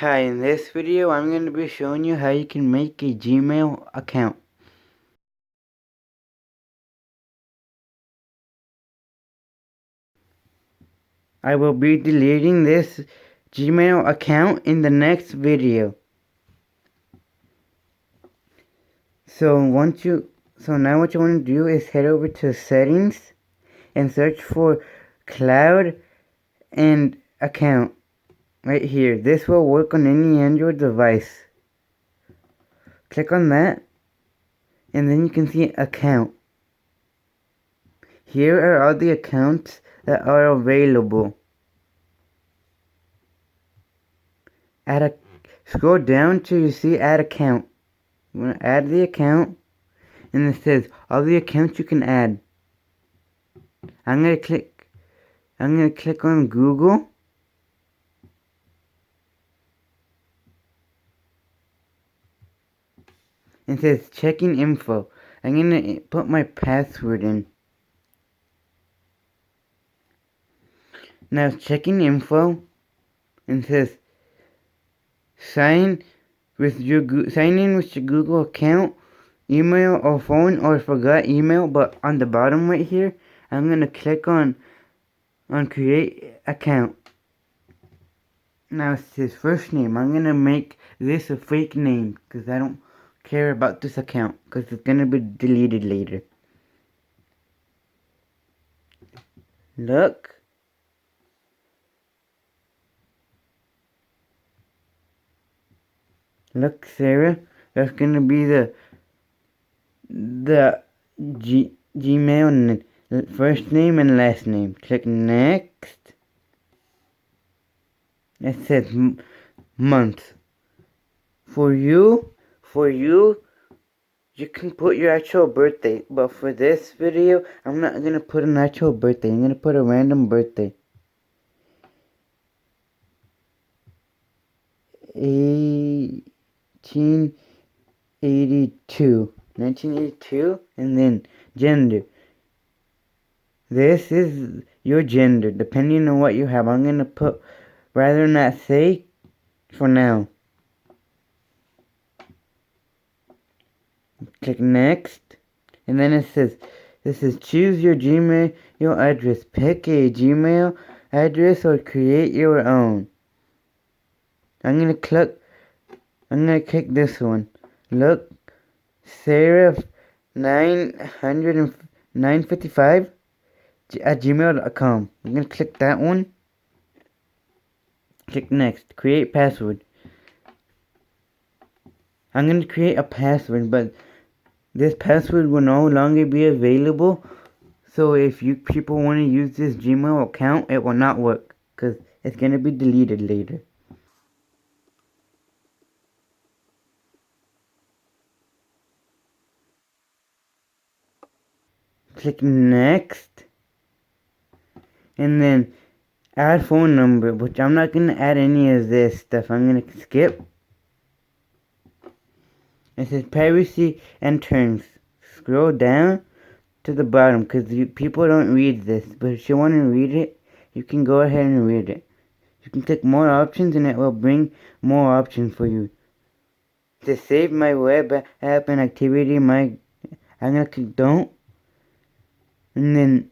Hi, in this video I'm going to be showing you how you can make a Gmail account. I will be deleting this Gmail account in the next video. So now what you want to do is head over to settings and search for cloud and account right here. This will work on any Android device. Click on that and then you can see account. Here are all the accounts that are available. Scroll down till you see add account. You want to add the account, and it says all the accounts you can add. I'm gonna click on Google. It says checking info. I'm gonna put my password in. Now it's checking info, and it says sign in with your Google account, email or phone or forgot email. But on the bottom right here, I'm gonna click on create account. Now it's his first name. I'm gonna make this a fake name because I don't care about this account because it's gonna be deleted later. Look. Look, Sarah. That's gonna be the Gmail first name and last name. Click next. It says month. For you, you can put your actual birthday. But for this video, I'm not gonna put an actual birthday. I'm gonna put a random birthday. 1982, and then gender. This is your gender, depending on what you have. I'm gonna put rather not say for now. Click next, and then it says this is choose your Gmail address. Pick a Gmail address or create your own. I'm gonna click this one. Look, Sarah 955 at gmail.com. I'm gonna click that one. Click next. Create password. I'm gonna create a password, but this password will no longer be available. So if you people want to use this Gmail account, it will not work because it's gonna be deleted later. Click next, and then add phone number, which I'm not gonna add any of this stuff. I'm gonna skip. It says privacy and terms. Scroll down to the bottom because people don't read this, but if you want to read it, you can go ahead and read it. You can click more options and it will bring more options for you. To save my web app and activity, I'm gonna click don't, and then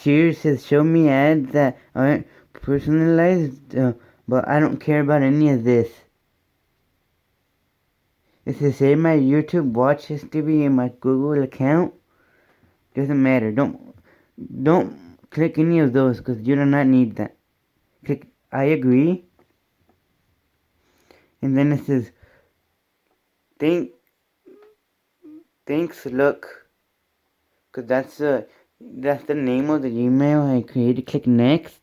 here says show me ads that aren't personalized, but I don't care about any of this. It says save my YouTube watch history in my Google account. Doesn't matter. Don't click any of those because you do not need that. Click I agree. And then it says thanks look, because that's the name of the email I created. Click next.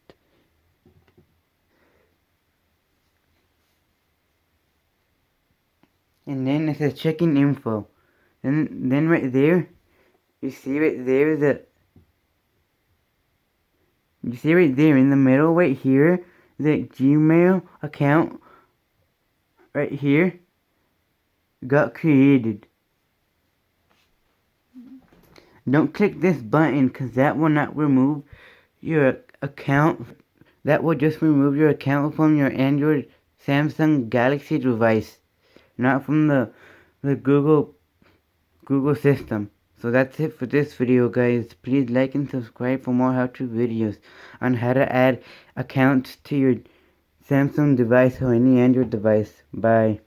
And then it says checking info. Then right there, you see right there in the middle right here, the Gmail account right here got created. Don't click this button because that will not remove your account That will just remove your account from your Android Samsung Galaxy device, not from the Google system. So that's it for this video, guys. Please like and subscribe for more how-to videos on how to add accounts to your Samsung device or any Android device. Bye.